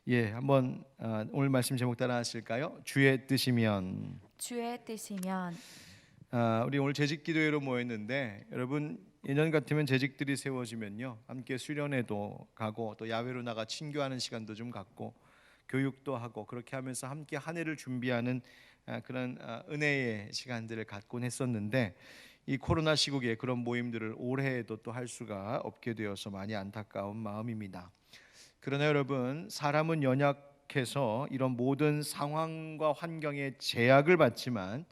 한번 오늘 말씀 제목 따라 하실까요? 주의 뜻이면. 주의 뜻이면. 우리 오늘 재직기도회로 모였는데, 여러분 예년 같으면 재직들이 세워지면요 함께 수련회도 가고 또 야외로 나가 친교하는 시간도 좀 갖고 교육도 하고 그렇게 하면서 함께 한 해를 준비하는 그런 은혜의 시간들을 갖곤 했었는데, 이 코로나 시국에 그런 모임들을 올해에도 또 할 수가 없게 되어서 많이 안타까운 마음입니다. 그러나 여러분, 사람은 연약해서 이런 모든 상황과 환경에 제약을 받지만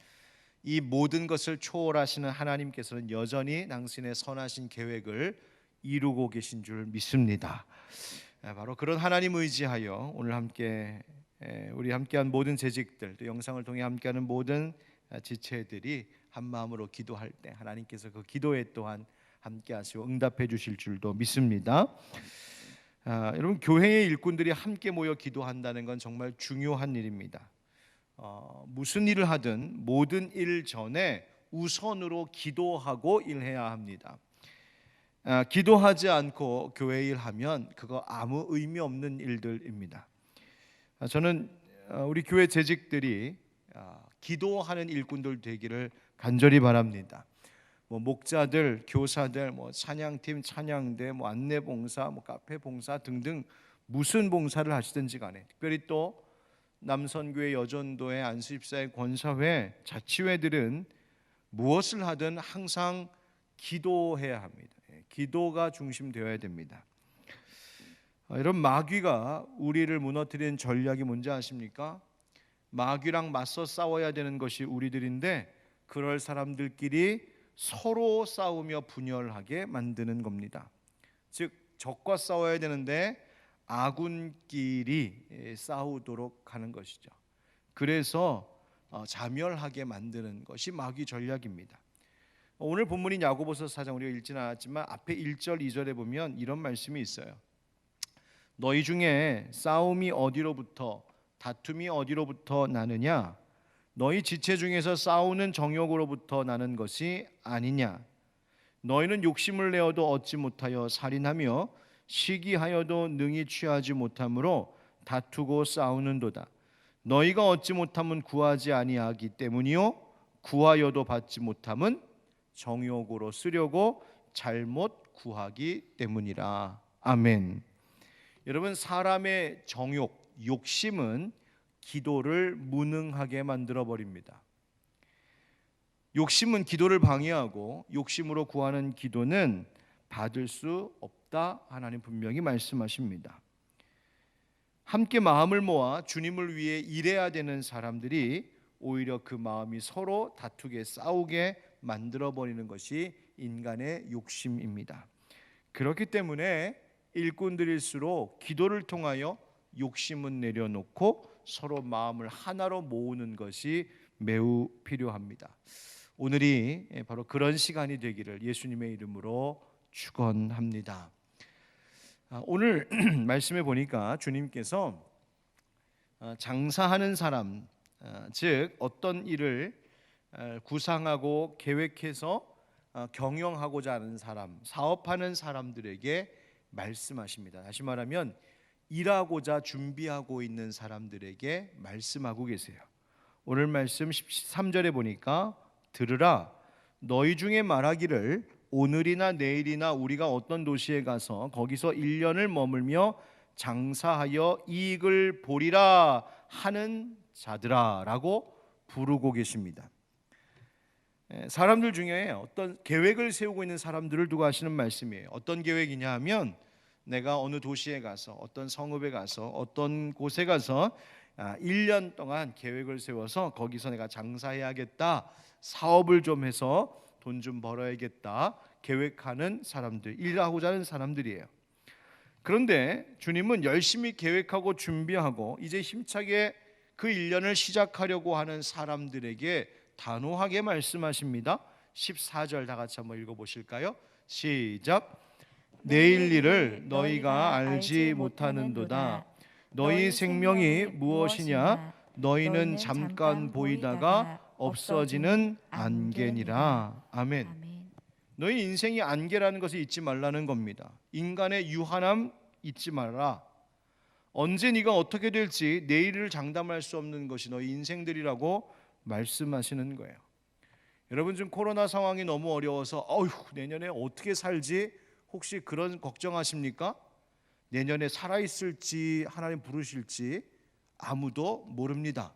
이 모든 것을 초월하시는 하나님께서는 여전히 당신의 선하신 계획을 이루고 계신 줄 믿습니다. 바로 그런 하나님 의지하여 오늘 우리 함께한 모든 재직들, 또 영상을 통해 함께하는 모든 지체들이 한 마음으로 기도할 때 하나님께서 그 기도에 또한 함께하시고 응답해 주실 줄도 믿습니다. 여러분, 교회의 일꾼들이 함께 모여 기도한다는 건 정말 중요한 일입니다. 무슨 일을 하든 모든 일 전에 우선으로 기도하고 일해야 합니다. 기도하지 않고 교회 일하면 그거 아무 의미 없는 일들입니다. 저는 우리 교회 재직들이 기도하는 일꾼들 되기를 간절히 바랍니다. 목자들, 교사들, 찬양팀, 찬양대, 안내봉사, 카페봉사 등등 무슨 봉사를 하시든지 간에, 특별히 또 남선교회, 여전도회, 안수집사회, 권사회, 자치회들은 무엇을 하든 항상 기도해야 합니다. 기도가 중심되어야 됩니다. 이런 마귀가 우리를 무너뜨리는 전략이 뭔지 아십니까? 마귀랑 맞서 싸워야 되는 것이 우리들인데, 그럴 사람들끼리 서로 싸우며 분열하게 만드는 겁니다. 즉, 적과 싸워야 되는데 아군끼리 싸우도록 하는 것이죠. 그래서 자멸하게 만드는 것이 마귀 전략입니다. 오늘 본문인 야고보서 4장 우리가 읽지는 않았지만 앞에 1절 2절에 보면 이런 말씀이 있어요. 너희 중에 싸움이 어디로부터, 다툼이 어디로부터 나느냐? 너희 지체 중에서 싸우는 정욕으로부터 나는 것이 아니냐? 너희는 욕심을 내어도 얻지 못하여 살인하며 시기하여도 능히 취하지 못함으로 다투고 싸우는도다. 너희가 얻지 못함은 구하지 아니하기 때문이요 구하여도 받지 못함은 정욕으로 쓰려고 잘못 구하기 때문이라. 아멘. 여러분, 사람의 정욕, 욕심은 기도를 무능하게 만들어 버립니다. 욕심은 기도를 방해하고 욕심으로 구하는 기도는 받을 수 없다. 하나님 분명히 말씀하십니다. 함께 마음을 모아 주님을 위해 일해야 되는 사람들이 오히려 그 마음이 서로 다투게 싸우게 만들어 버리는 것이 인간의 욕심입니다. 그렇기 때문에 일꾼들일수록 기도를 통하여 욕심은 내려놓고 서로 마음을 하나로 모으는 것이 매우 필요합니다. 오늘이 바로 그런 시간이 되기를 예수님의 이름으로 축원합니다. 오늘 말씀에 보니까 주님께서 장사하는 사람, 즉 어떤 일을 구상하고 계획해서 경영하고자 하는 사람, 사업하는 사람들에게 말씀하십니다. 다시 말하면 일하고자 준비하고 있는 사람들에게 말씀하고 계세요. 오늘 말씀 13절에 보니까 들으라, 너희 중에 말하기를 오늘이나 내일이나 우리가 어떤 도시에 가서 거기서 1년을 머물며 장사하여 이익을 보리라 하는 자들아 라고 부르고 계십니다. 사람들 중에 어떤 계획을 세우고 있는 사람들을 두고 하시는 말씀이에요. 어떤 계획이냐 하면, 내가 어느 도시에 가서, 어떤 성읍에 가서, 어떤 곳에 가서 1년 동안 계획을 세워서 거기서 내가 장사해야겠다, 사업을 좀 해서 돈 좀 벌어야겠다 계획하는 사람들, 일하고자 하는 사람들이에요. 그런데 주님은 열심히 계획하고 준비하고 이제 힘차게 그 1년을 시작하려고 하는 사람들에게 단호하게 말씀하십니다. 14절 다 같이 한번 읽어보실까요? 시작. 내일 일을 너희가 알지 못하는도다. 너희 생명이 무엇이냐? 너희는 잠깐 보이다가 없어지는 안개니라. 아멘. 너희 인생이 안개라는 것을 잊지 말라는 겁니다. 인간의 유한함 잊지 말라. 언제 네가 어떻게 될지 내일을 장담할 수 없는 것이 너희 인생들이라고 말씀하시는 거예요. 여러분 지금 코로나 상황이 너무 어려워서 어휴 내년에 어떻게 살지 혹시 그런 걱정하십니까? 내년에 살아있을지 하나님 부르실지 아무도 모릅니다.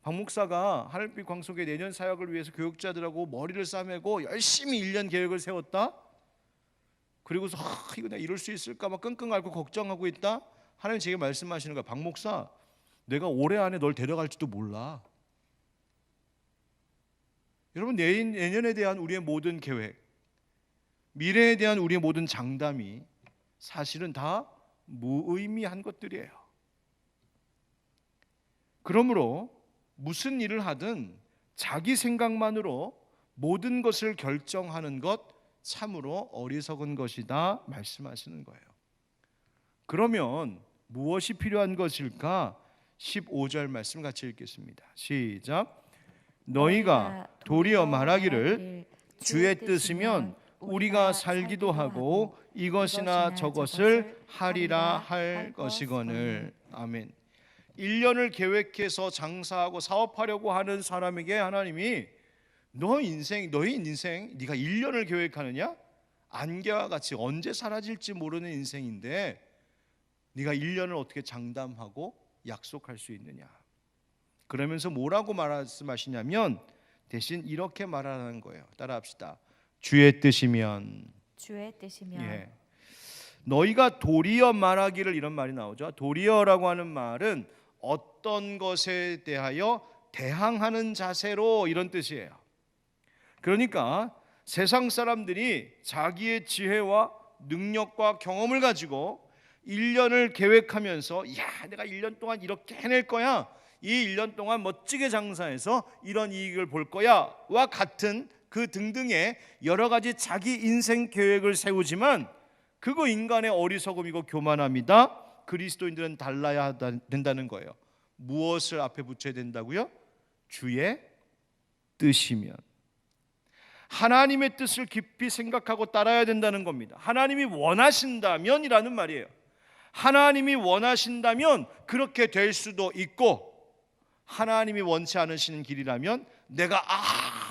박 목사가 하늘빛 광속의 내년 사역을 위해서 교육자들하고 머리를 싸매고 열심히 1년 계획을 세웠다. 그리고서 이거 내가 이룰 수 있을까 막 끙끙 앓고 걱정하고 있다. 하나님 제게 말씀하시는 거야. 박 목사 내가 올해 안에 널 데려갈지도 몰라. 여러분 내년에 대한 우리의 모든 계획, 미래에 대한 우리의 모든 장담이 사실은 다 무의미한 것들이에요. 그러므로 무슨 일을 하든 자기 생각만으로 모든 것을 결정하는 것 참으로 어리석은 것이다 말씀하시는 거예요. 그러면 무엇이 필요한 것일까? 15절 말씀 같이 읽겠습니다. 시작. 너희가 도리어 말하기를 주의 뜻이면 우리가 살기도 하고 이것이나 저것을 하리라 할 것이거늘. 아멘. 1년을 계획해서 장사하고 사업하려고 하는 사람에게 하나님이 너희 인생 네가 1년을 계획하느냐? 안개와 같이 언제 사라질지 모르는 인생인데 네가 1년을 어떻게 장담하고 약속할 수 있느냐? 그러면서 뭐라고 말씀하시냐면 대신 이렇게 말하는 거예요. 따라합시다. 주의 뜻이면. 예. 너희가 도리어 말하기를 이런 말이 나오죠. 도리어라고 하는 말은 어떤 것에 대하여 대항하는 자세로 이런 뜻이에요. 그러니까 세상 사람들이 자기의 지혜와 능력과 경험을 가지고 1년을 계획하면서 야 내가 1년 동안 이렇게 해낼 거야, 이 1년 동안 멋지게 장사해서 이런 이익을 볼 거야 와 같은 그 등등의 여러 가지 자기 인생 계획을 세우지만 그거 인간의 어리석음이고 교만합니다. 그리스도인들은 달라야 된다는 거예요. 무엇을 앞에 붙여야 된다고요? 주의 뜻이면. 하나님의 뜻을 깊이 생각하고 따라야 된다는 겁니다. 하나님이 원하신다면이라는 말이에요. 하나님이 원하신다면 그렇게 될 수도 있고, 하나님이 원치 않으시는 길이라면 내가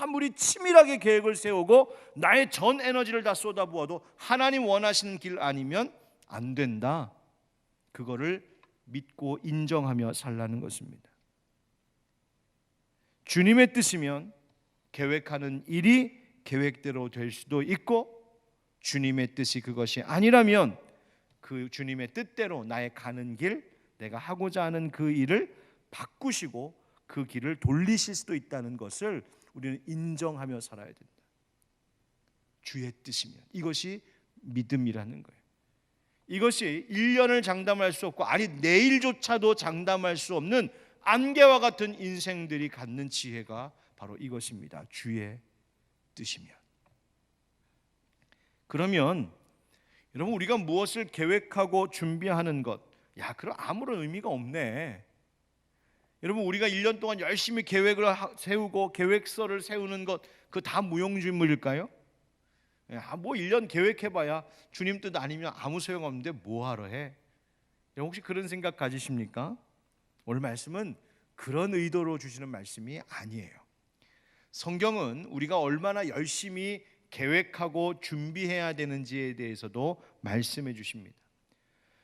아무리 치밀하게 계획을 세우고 나의 전 에너지를 다 쏟아부어도 하나님 원하시는 길 아니면 안 된다. 그거를 믿고 인정하며 살라는 것입니다. 주님의 뜻이면 계획하는 일이 계획대로 될 수도 있고, 주님의 뜻이 그것이 아니라면 그 주님의 뜻대로 나의 가는 길, 내가 하고자 하는 그 일을 바꾸시고 그 길을 돌리실 수도 있다는 것을 우리는 인정하며 살아야 된다. 주의 뜻이면. 이것이 믿음이라는 거예요. 이것이 1년을 장담할 수 없고 아니 내일조차도 장담할 수 없는 안개와 같은 인생들이 갖는 지혜가 바로 이것입니다. 주의 뜻이면. 그러면 여러분 우리가 무엇을 계획하고 준비하는 것, 야 그럼 아무런 의미가 없네. 여러분 우리가 1년 동안 열심히 계획을 세우고 계획서를 세우는 것, 그거 다 무용지물일까요? 뭐 1년 계획해봐야 주님 뜻 아니면 아무 소용없는데 뭐하러 해? 혹시 그런 생각 가지십니까? 오늘 말씀은 그런 의도로 주시는 말씀이 아니에요. 성경은 우리가 얼마나 열심히 계획하고 준비해야 되는지에 대해서도 말씀해 주십니다.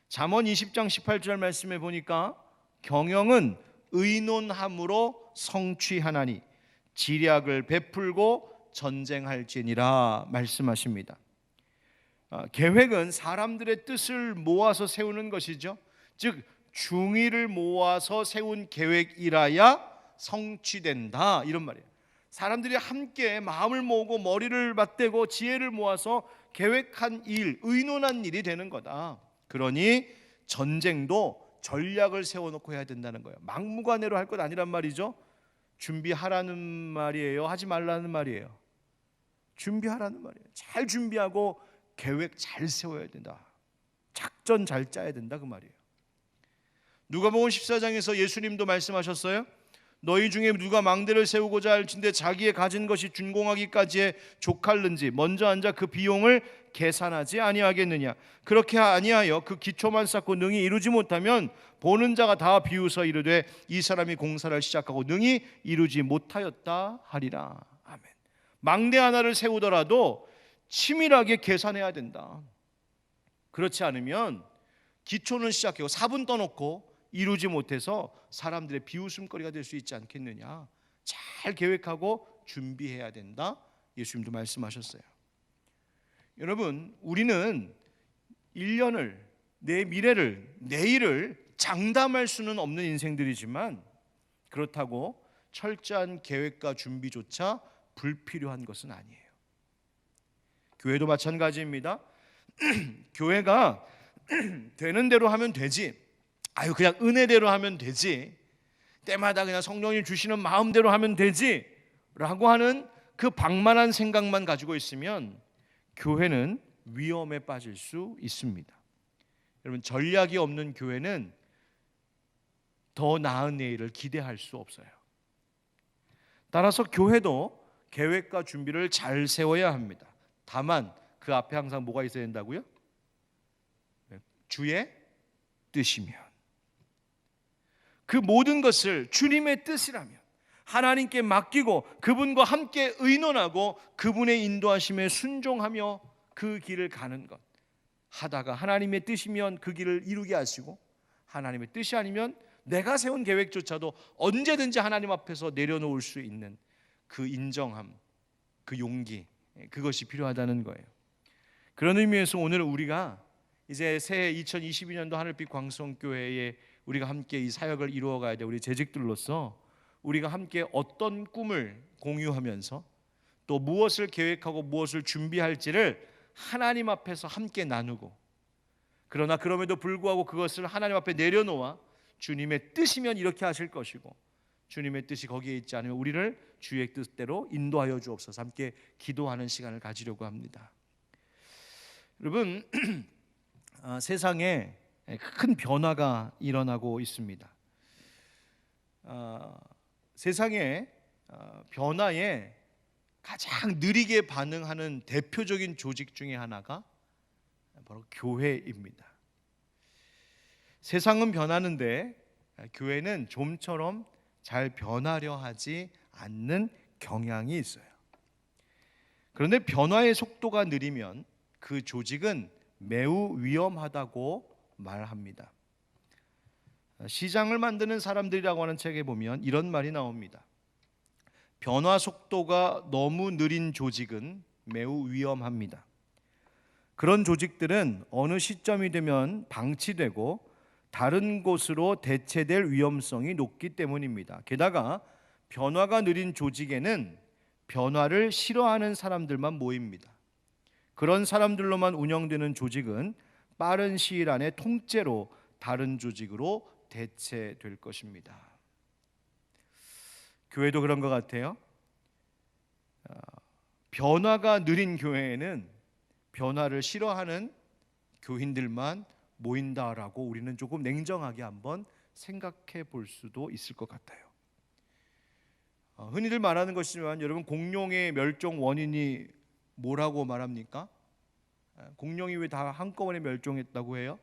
잠언 20장 18절 말씀에 보니까 경영은 의논함으로 성취하나니 지략을 베풀고 전쟁할지니라 말씀하십니다. 계획은 사람들의 뜻을 모아서 세우는 것이죠. 즉 중의를 모아서 세운 계획이라야 성취된다 이런 말이에요. 사람들이 함께 마음을 모으고 머리를 맞대고 지혜를 모아서 계획한 일, 의논한 일이 되는 거다. 그러니 전쟁도 전략을 세워놓고 해야 된다는 거예요. 막무가내로 할 것 아니란 말이죠. 준비하라는 말이에요? 하지 말라는 말이에요? 준비하라는 말이에요. 잘 준비하고 계획 잘 세워야 된다. 작전 잘 짜야 된다 그 말이에요. 누가복음 14장에서 예수님도 말씀하셨어요. 너희 중에 누가 망대를 세우고자 할진대 자기의 가진 것이 준공하기까지에 족할는지 먼저 앉아 그 비용을 계산하지 아니하겠느냐. 그렇게 아니하여 그 기초만 쌓고 능히 이루지 못하면 보는 자가 다 비웃어 이르되 이 사람이 공사를 시작하고 능히 이루지 못하였다 하리라. 아멘. 망대 하나를 세우더라도 치밀하게 계산해야 된다. 그렇지 않으면 기초는 시작하고 4분 떠놓고 이루지 못해서 사람들의 비웃음거리가 될 수 있지 않겠느냐. 잘 계획하고 준비해야 된다. 예수님도 말씀하셨어요. 여러분, 우리는 1년을, 내 미래를, 내일을 장담할 수는 없는 인생들이지만 그렇다고 철저한 계획과 준비조차 불필요한 것은 아니에요. 교회도 마찬가지입니다. 교회가 되는 대로 하면 되지, 그냥 은혜대로 하면 되지, 때마다 그냥 성령이 주시는 마음대로 하면 되지 라고 하는 그 방만한 생각만 가지고 있으면 교회는 위험에 빠질 수 있습니다. 여러분, 전략이 없는 교회는 더 나은 내일을 기대할 수 없어요. 따라서 교회도 계획과 준비를 잘 세워야 합니다. 다만 그 앞에 항상 뭐가 있어야 된다고요? 주의 뜻이면, 그 모든 것을 주님의 뜻이라면 하나님께 맡기고 그분과 함께 의논하고 그분의 인도하심에 순종하며 그 길을 가는 것, 하다가 하나님의 뜻이면 그 길을 이루게 하시고 하나님의 뜻이 아니면 내가 세운 계획조차도 언제든지 하나님 앞에서 내려놓을 수 있는 그 인정함, 그 용기, 그것이 필요하다는 거예요. 그런 의미에서 오늘 우리가 이제 새해 2022년도 하늘빛 광성교회에 우리가 함께 이 사역을 이루어가야 돼. 우리 재직들로서 우리가 함께 어떤 꿈을 공유하면서 또 무엇을 계획하고 무엇을 준비할지를 하나님 앞에서 함께 나누고, 그러나 그럼에도 불구하고 그것을 하나님 앞에 내려놓아 주님의 뜻이면 이렇게 하실 것이고 주님의 뜻이 거기에 있지 않으면 우리를 주의 뜻대로 인도하여 주옵소서 함께 기도하는 시간을 가지려고 합니다. 여러분, 세상에 큰 변화가 일어나고 있습니다. 세상의 변화에 가장 느리게 반응하는 대표적인 조직 중에 하나가 바로 교회입니다. 세상은 변하는데 교회는 좀처럼 잘 변하려 하지 않는 경향이 있어요. 그런데 변화의 속도가 느리면 그 조직은 매우 위험하다고 말합니다. 시장을 만드는 사람들이라고 하는 책에 보면 이런 말이 나옵니다. 변화 속도가 너무 느린 조직은 매우 위험합니다. 그런 조직들은 어느 시점이 되면 방치되고 다른 곳으로 대체될 위험성이 높기 때문입니다. 게다가 변화가 느린 조직에는 변화를 싫어하는 사람들만 모입니다. 그런 사람들로만 운영되는 조직은 빠른 시일 안에 통째로 다른 조직으로 대체될 것입니다. 교회도 그런 것 같아요. 변화가 느린 교회에는 변화를 싫어하는 교인들만 모인다라고 우리는 조금 냉정하게 한번 생각해 볼 수도 있을 것 같아요. 흔히들 말하는 것이지만 여러분, 공룡의 멸종 원인이 뭐라고 말합니까? 공룡이 왜 다 한꺼번에 멸종했다고 해요?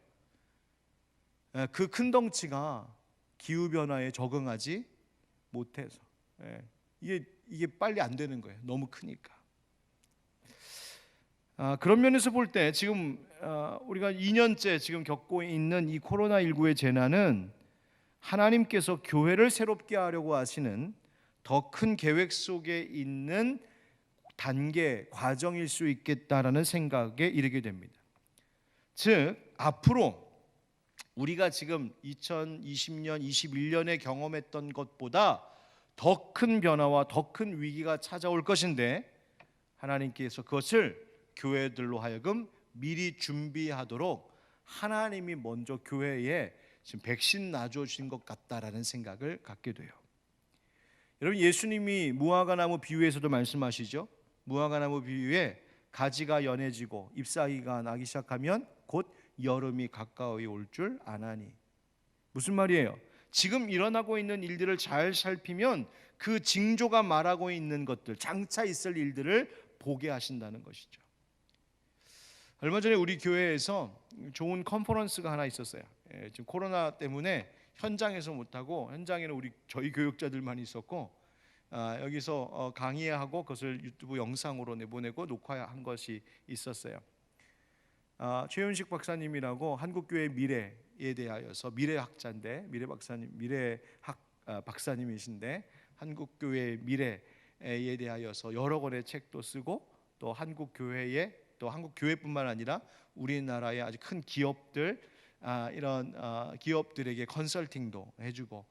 그 큰 덩치가 기후변화에 적응하지 못해서 이게 빨리 안 되는 거예요. 너무 크니까. 그런 면에서 볼 때 지금 우리가 2년째 지금 겪고 있는 이 코로나19의 재난은 하나님께서 교회를 새롭게 하려고 하시는 더 큰 계획 속에 있는 단계, 과정일 수 있겠다라는 생각에 이르게 됩니다. 즉, 앞으로 우리가 지금 2020년, 21년에 경험했던 것보다 더 큰 변화와 더 큰 위기가 찾아올 것인데 하나님께서 그것을 교회들로 하여금 미리 준비하도록 하나님이 먼저 교회에 지금 백신 놔줘 주신 것 같다라는 생각을 갖게 돼요. 여러분, 예수님이 무화과나무 비유에서도 말씀하시죠. 무화과나무 비유에 가지가 연해지고 잎사귀가 나기 시작하면 곧 여름이 가까이 올 줄 아나니. 무슨 말이에요? 지금 일어나고 있는 일들을 잘 살피면 그 징조가 말하고 있는 것들, 장차 있을 일들을 보게 하신다는 것이죠. 얼마 전에 우리 교회에서 좋은 컨퍼런스가 하나 있었어요. 지금 코로나 때문에 현장에서 못하고 현장에는 저희 교육자들만 있었고, 여기서 강의하고 그것을 유튜브 영상으로 내보내고 녹화한 것이 있었어요. 최윤식 박사님이라고 한국교회 미래에 대하여서 미래학자인데 박사님이신데 한국교회 미래에 대하여서 여러 권의 책도 쓰고 또 한국교회에 또 한국교회뿐만 아니라 우리나라의 아주 큰 기업들 이런 기업들에게 컨설팅도 해주고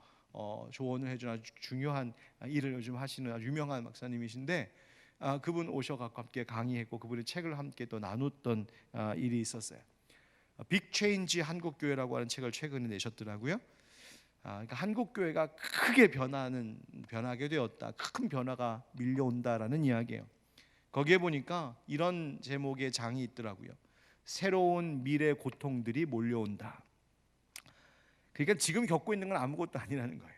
조언을 해주는 아주 중요한 일을 요즘 하시는 아주 유명한 박사님이신데 그분 오셔갖고 함께 강의했고 그분의 책을 함께 또 나눴던 일이 있었어요. 빅 체인지 한국교회라고 하는 책을 최근에 내셨더라고요. 그러니까 한국교회가 크게 변하게 되었다. 큰 변화가 밀려온다라는 이야기예요. 거기에 보니까 이런 제목의 장이 있더라고요. 새로운 미래 고통들이 몰려온다. 그러니까 지금 겪고 있는 건 아무것도 아니라는 거예요.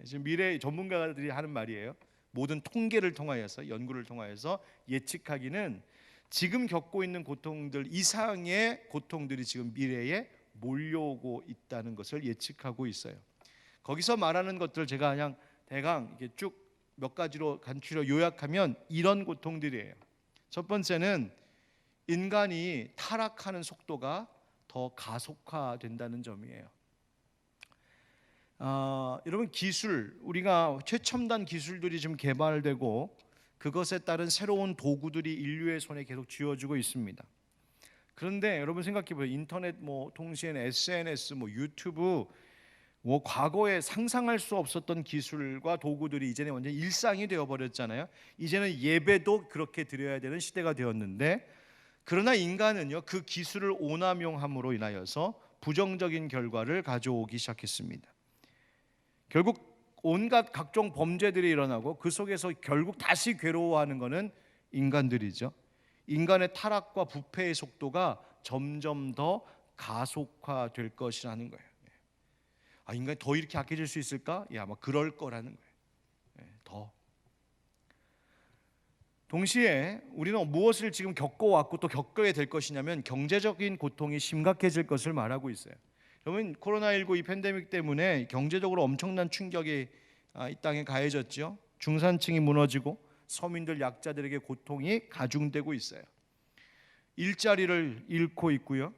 지금 미래 전문가들이 하는 말이에요. 모든 통계를 통하여서 연구를 통하여서 예측하기는 지금 겪고 있는 고통들 이상의 고통들이 지금 미래에 몰려오고 있다는 것을 예측하고 있어요. 거기서 말하는 것들 제가 그냥 대강 이렇게 쭉 몇 가지로 간추려 요약하면 이런 고통들이에요. 첫 번째는 인간이 타락하는 속도가 더 가속화된다는 점이에요. 여러분 우리가 최첨단 기술들이 지금 개발되고 그것에 따른 새로운 도구들이 인류의 손에 계속 쥐어지고 있습니다. 그런데 여러분 생각해보세요. 인터넷 통신, SNS, 유튜브 과거에 상상할 수 없었던 기술과 도구들이 이제는 완전 일상이 되어버렸잖아요. 이제는 예배도 그렇게 드려야 되는 시대가 되었는데 그러나 인간은요 그 기술을 오남용함으로 인하여서 부정적인 결과를 가져오기 시작했습니다. 결국 온갖 각종 범죄들이 일어나고 그 속에서 결국 다시 괴로워하는 것은 인간들이죠. 인간의 타락과 부패의 속도가 점점 더 가속화될 것이라는 거예요. 인간이 더 이렇게 악해질 수 있을까? 아마 그럴 거라는 거예요. 더. 동시에 우리는 무엇을 지금 겪어왔고 또 겪어야 될 것이냐면 경제적인 고통이 심각해질 것을 말하고 있어요. 여러분 코로나19 이 팬데믹 때문에 경제적으로 엄청난 충격이 이 땅에 가해졌죠. 중산층이 무너지고 서민들 약자들에게 고통이 가중되고 있어요. 일자리를 잃고 있고요.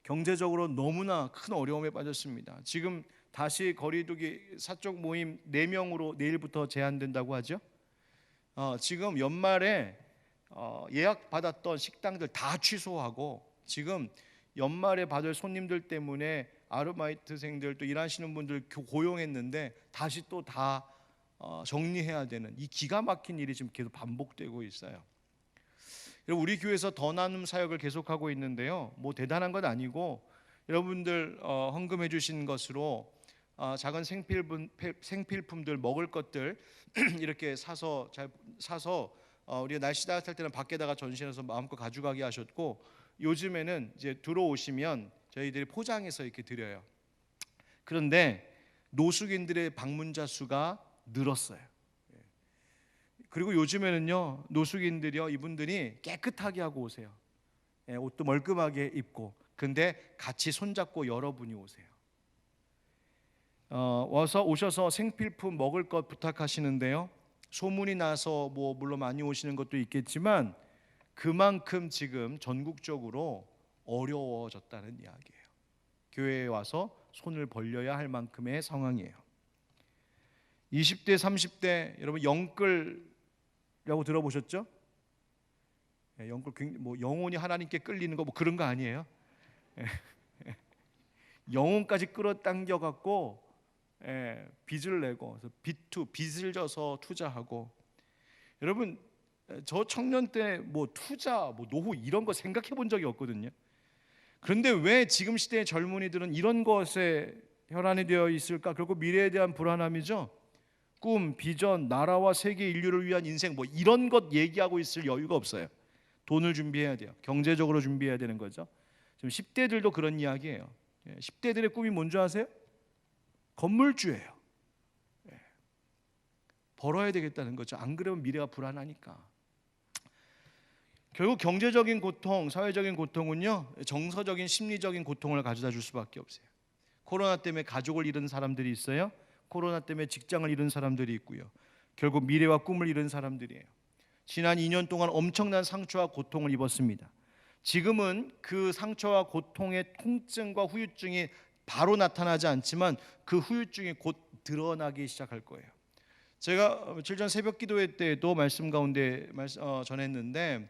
경제적으로 너무나 큰 어려움에 빠졌습니다. 지금 다시 거리두기 사적 모임 4명으로 내일부터 제한된다고 하죠. 지금 연말에 예약 받았던 식당들 다 취소하고 지금 연말에 받을 손님들 때문에 아르바이트생들 또 일하시는 분들 고용했는데 다시 또 다 정리해야 되는 이 기가 막힌 일이 지금 계속 반복되고 있어요. 우리 교회에서 더 나눔 사역을 계속하고 있는데요. 대단한 건 아니고 여러분들 헌금해 주신 것으로 작은 생필품들 먹을 것들 이렇게 사서 우리가 날씨 따뜻할 때는 밖에다가 전시해서 마음껏 가져가게 하셨고 요즘에는 이제 들어오시면 저희들이 포장해서 이렇게 드려요. 그런데 노숙인들의 방문자 수가 늘었어요. 그리고 요즘에는요 노숙인들이요 이분들이 깨끗하게 하고 오세요. 옷도 멀끔하게 입고 근데 같이 손잡고 여러분이 오세요. 오셔서 생필품 먹을 것 부탁하시는데요. 소문이 나서 물론 많이 오시는 것도 있겠지만 그만큼 지금 전국적으로 어려워졌다는 이야기예요. 교회에 와서 손을 벌려야 할 만큼의 상황이에요. 20대 30대 여러분 영끌이라고 들어보셨죠? 영끌 영혼이 하나님께 끌리는 거 그런 거 아니에요. 영혼까지 끌어당겨 갖고 빚을 내고 빚을 져서 투자하고 여러분 저 청년 때 투자 노후 이런 거 생각해 본 적이 없거든요. 그런데 왜 지금 시대의 젊은이들은 이런 것에 혈안이 되어 있을까? 결국 미래에 대한 불안함이죠. 꿈, 비전, 나라와 세계 인류를 위한 인생 이런 것 얘기하고 있을 여유가 없어요. 돈을 준비해야 돼요. 경제적으로 준비해야 되는 거죠. 지금 10대들도 그런 이야기예요. 10대들의 꿈이 뭔지 아세요? 건물주예요. 예. 벌어야 되겠다는 거죠. 안 그러면 미래가 불안하니까. 결국 경제적인 고통, 사회적인 고통은요, 정서적인 심리적인 고통을 가져다 줄 수밖에 없어요. 코로나 때문에 가족을 잃은 사람들이 있어요. 코로나 때문에 직장을 잃은 사람들이 있고요. 결국 미래와 꿈을 잃은 사람들이에요. 지난 2년 동안 엄청난 상처와 고통을 입었습니다. 지금은 그 상처와 고통의 통증과 후유증이 바로 나타나지 않지만 그 후유증이 곧 드러나기 시작할 거예요. 제가 며칠 전 새벽 기도회 때도 말씀 가운데 전했는데,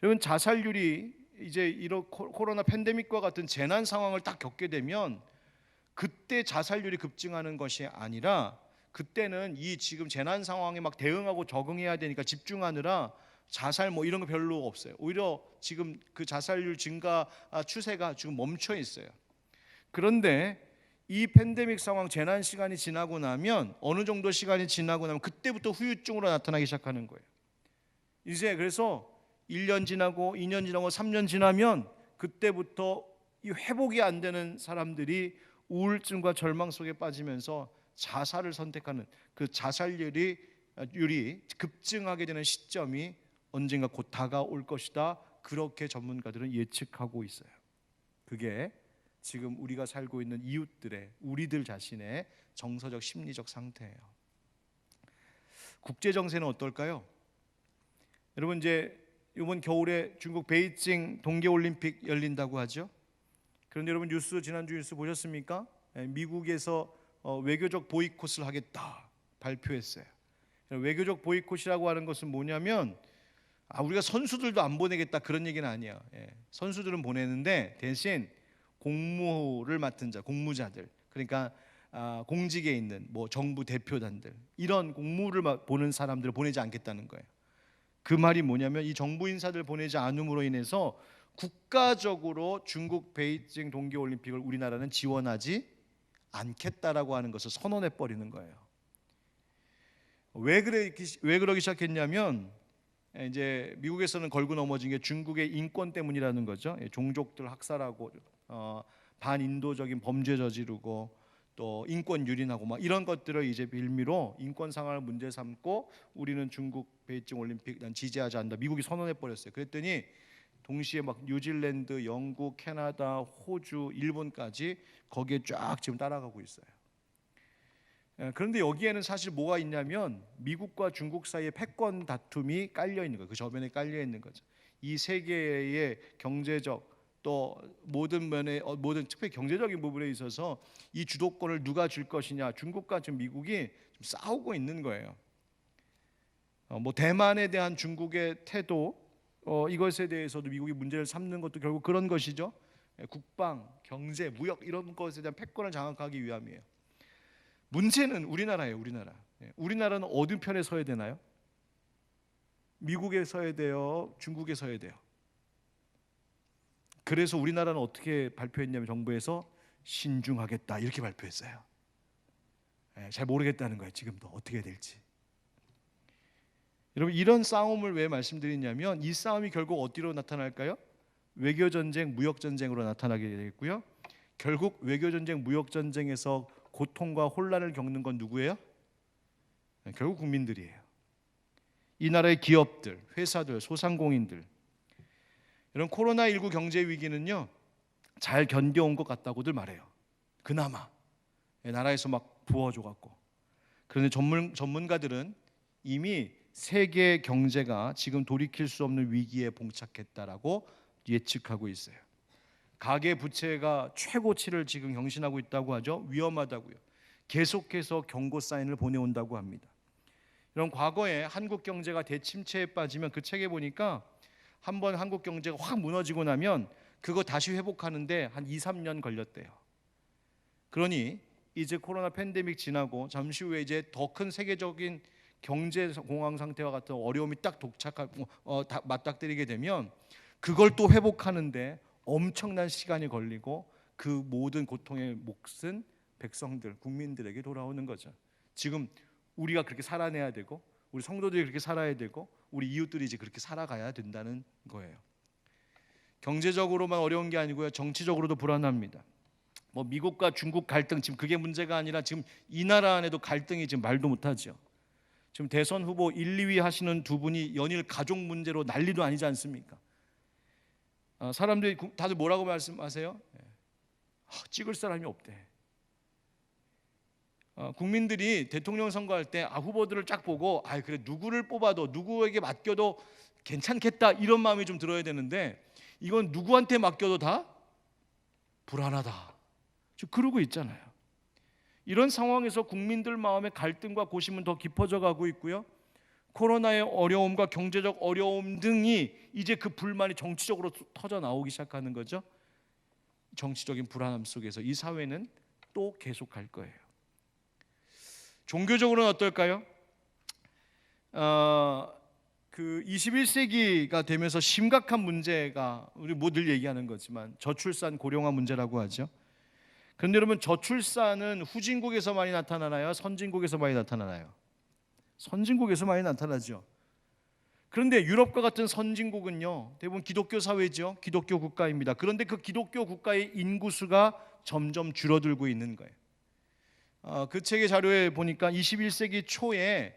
여러분, 자살률이 이제 이런 코로나 팬데믹과 같은 재난 상황을 딱 겪게 되면 그때 자살률이 급증하는 것이 아니라, 그때는 이 지금 재난 상황에 막 대응하고 적응해야 되니까 집중하느라 자살 뭐 이런 거 별로 없어요. 오히려 지금 그 자살률 증가 추세가 지금 멈춰 있어요. 그런데 이 팬데믹 상황, 재난 시간이 지나고 나면, 어느 정도 시간이 지나고 나면 그때부터 후유증으로 나타나기 시작하는 거예요. 이제 그래서 1년 지나고 2년 지나고 3년 지나면 그때부터 이 회복이 안 되는 사람들이 우울증과 절망 속에 빠지면서 자살을 선택하는, 그 자살률이 급증하게 되는 시점이 언젠가 곧 다가올 것이다. 그렇게 전문가들은 예측하고 있어요. 그게 지금 우리가 살고 있는 이웃들의, 우리들 자신의 정서적 심리적 상태예요. 국제 정세는 어떨까요? 여러분, 이제 이번 겨울에 중국 베이징 동계올림픽 열린다고 하죠. 그런데 여러분, 지난주 뉴스 보셨습니까? 미국에서 외교적 보이콧을 하겠다 발표했어요. 외교적 보이콧이라고 하는 것은 뭐냐면, 우리가 선수들도 안 보내겠다 그런 얘기는 아니에요. 선수들은 보내는데 대신 공무를 맡은 자, 공무자들, 그러니까 공직에 있는 뭐 정부 대표단들, 이런 공무를 보는 사람들을 보내지 않겠다는 거예요. 그 말이 뭐냐면, 이 정부 인사들 보내지 않음으로 인해서 국가적으로 중국 베이징 동계올림픽을 우리나라는 지원하지 않겠다라고 하는 것을 선언해 버리는 거예요. 왜 그러기 시작했냐면, 이제 미국에서는 걸고 넘어진 게 중국의 인권 때문이라는 거죠. 종족들 학살하고 반인도적인 범죄 저지르고 또 인권 유린하고 막 이런 것들을 이제 빌미로 인권 상황을 문제 삼고, 우리는 중국 베이징 올림픽 난 지지하지 않는다, 미국이 선언해 버렸어요. 그랬더니 동시에 막 뉴질랜드, 영국, 캐나다, 호주, 일본까지 거기에 쫙 지금 따라가고 있어요. 그런데 여기에는 사실 뭐가 있냐면, 미국과 중국 사이에 패권 다툼이 깔려 있는 거예요. 그 저변에 깔려 있는 거죠. 이 세계의 경제적, 또 모든 면에, 특히 경제적인 부분에 있어서 이 주도권을 누가 줄 것이냐, 중국과 지금 미국이 좀 싸우고 있는 거예요. 뭐 대만에 대한 중국의 태도, 이것에 대해서도 미국이 문제를 삼는 것도 결국 그런 것이죠. 국방, 경제, 무역 이런 것에 대한 패권을 장악하기 위함이에요. 문제는 우리나라예요. 우리나라는 어느 편에 서야 되나요? 미국에 서야 돼요? 중국에 서야 돼요? 그래서 우리나라는 어떻게 발표했냐면, 정부에서 신중하겠다 이렇게 발표했어요. 잘 모르겠다는 거예요. 지금도 어떻게 해야 될지. 여러분, 이런 싸움을 왜 말씀드리냐면, 이 싸움이 결국 어디로 나타날까요? 외교전쟁, 무역전쟁으로 나타나게 되겠고요. 결국 외교전쟁, 무역전쟁에서 고통과 혼란을 겪는 건 누구예요? 결국 국민들이에요. 이 나라의 기업들, 회사들, 소상공인들. 이런 코로나19 경제 위기는요, 잘 견뎌온 것 같다고들 말해요. 그나마 나라에서 막 부어줘 갖고. 그런데 전문가들은 이미 세계 경제가 지금 돌이킬 수 없는 위기에 봉착했다라고 예측하고 있어요. 가계 부채가 최고치를 지금 경신하고 있다고 하죠. 위험하다고요. 계속해서 경고 사인을 보내온다고 합니다. 이런 과거에 한국 경제가 대침체에 빠지면, 그 책에 보니까 한번 한국 경제가 확 무너지고 나면 그거 다시 회복하는데 한 2-3년 걸렸대요. 그러니 이제 코로나 팬데믹 지나고 잠시 후에 이제 더 큰 세계적인 경제 공황 상태와 같은 어려움이 딱 맞닥뜨리게 되면, 그걸 또 회복하는데 엄청난 시간이 걸리고, 그 모든 고통의 몫은 백성들, 국민들에게 돌아오는 거죠. 지금 우리가 그렇게 살아내야 되고, 우리 성도들이 그렇게 살아야 되고, 우리 이웃들이 이제 그렇게 살아가야 된다는 거예요. 경제적으로만 어려운 게 아니고요, 정치적으로도 불안합니다. 뭐 미국과 중국 갈등, 지금 그게 문제가 아니라 지금 이 나라 안에도 갈등이 지금 말도 못하죠. 지금 대선 후보 1, 2위 하시는 두 분이 연일 가족 문제로 난리도 아니지 않습니까? 사람들이 다들 뭐라고 말씀하세요? 찍을 사람이 없대. 국민들이 대통령 선거할 때 후보들을 쫙 보고 그래 누구를 뽑아도 누구에게 맡겨도 괜찮겠다 이런 마음이 좀 들어야 되는데 이건 누구한테 맡겨도 다 불안하다. 지금 그러고 있잖아요. 이런 상황에서 국민들 마음의 갈등과 고심은 더 깊어져 가고 있고요. 코로나의 어려움과 경제적 어려움 등이 이제 그 불만이 정치적으로 터져 나오기 시작하는 거죠. 정치적인 불안함 속에서 이 사회는 또 계속 갈 거예요. 종교적으로는 어떨까요? 그 21세기가 되면서 심각한 문제가 우리 늘 얘기하는 거지만 저출산 고령화 문제라고 하죠. 그런데 여러분 저출산은 후진국에서 많이 나타나나요? 선진국에서 많이 나타나나요? 선진국에서 많이 나타나죠. 그런데 유럽과 같은 선진국은요 대부분 기독교 사회죠. 기독교 국가입니다. 그런데 그 기독교 국가의 인구수가 점점 줄어들고 있는 거예요. 그 책의 자료에 보니까 21세기 초에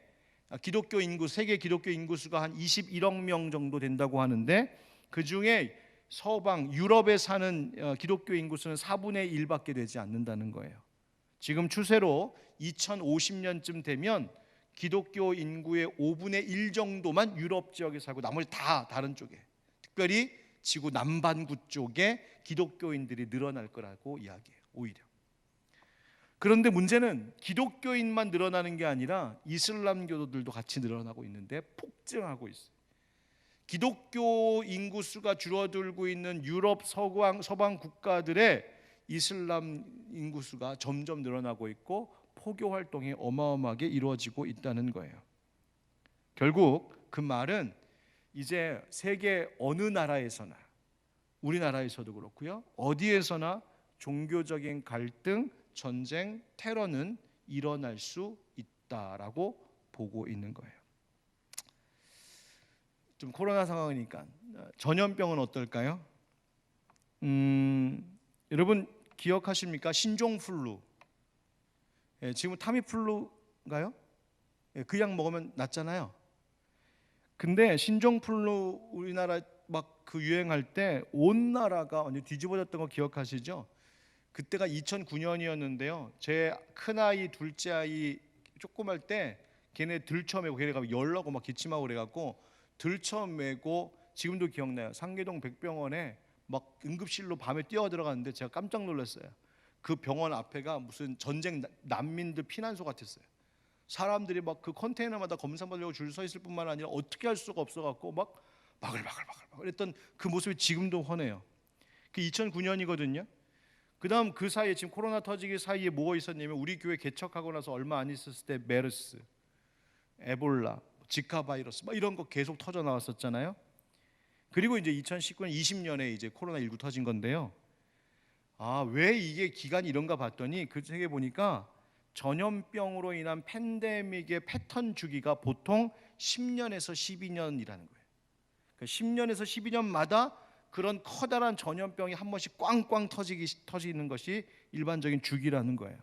기독교 인구, 세계 기독교 인구수가 한 21억 명 정도 된다고 하는데 그 중에 서방 유럽에 사는 기독교 인구수는 4분의 1밖에 되지 않는다는 거예요. 지금 추세로 2050년쯤 되면 기독교 인구의 5분의 1 정도만 유럽 지역에 살고 나머지 다 다른 쪽에, 특별히 지구 남반구 쪽에 기독교인들이 늘어날 거라고 이야기해요. 오히려. 그런데 문제는 기독교인만 늘어나는 게 아니라 이슬람교도들도 같이 늘어나고 있는데 폭증하고 있어요. 기독교 인구수가 줄어들고 있는 유럽 서방 국가들의 이슬람 인구수가 점점 늘어나고 있고 포교 활동이 어마어마하게 이루어지고 있다는 거예요. 결국 그 말은 이제 세계 어느 나라에서나 우리나라에서도 그렇고요. 어디에서나 종교적인 갈등, 전쟁, 테러는 일어날 수 있다라고 보고 있는 거예요. 좀 코로나 상황이니까 전염병은 어떨까요? 여러분 기억하십니까? 신종플루. 지금 타미플루인가요? 그 약 먹으면 낫잖아요. 근데 신종플루 우리나라 막 그 유행할 때 온 나라가 완전 뒤집어졌던 거 기억하시죠? 그때가 2009년이었는데요. 제 큰아이, 둘째 아이 조그말 때 걔네 들쳐매고 걔네가 열나고 막 기침하고 그래갖고 들쳐매고 지금도 기억나요. 상계동 백병원에 막 응급실로 밤에 뛰어 들어갔는데 제가 깜짝 놀랐어요. 그 병원 앞에가 무슨 전쟁 난민들 피난소 같았어요. 사람들이 막 그 컨테이너마다 검사받으려고 줄 서 있을 뿐만 아니라 어떻게 할 수가 없어갖고 막 바글바글 했던 그 모습이 지금도 훤해요. 그 2009년이거든요. 그 다음 그 사이에 지금 코로나 터지기 사이에 뭐가 있었냐면 우리 교회 개척하고 나서 얼마 안 있었을 때 메르스, 에볼라, 지카 바이러스 막 이런 거 계속 터져 나왔었잖아요. 그리고 이제 2019년 20년에 이제 코로나19 터진 건데요. 왜 이게 기간이 이런가 봤더니 그 책에 보니까 전염병으로 인한 팬데믹의 패턴 주기가 보통 10년에서 12년이라는 거예요. 그러니까 10년에서 12년마다 그런 커다란 전염병이 한 번씩 꽝꽝 터지는 것이 일반적인 주기라는 거예요.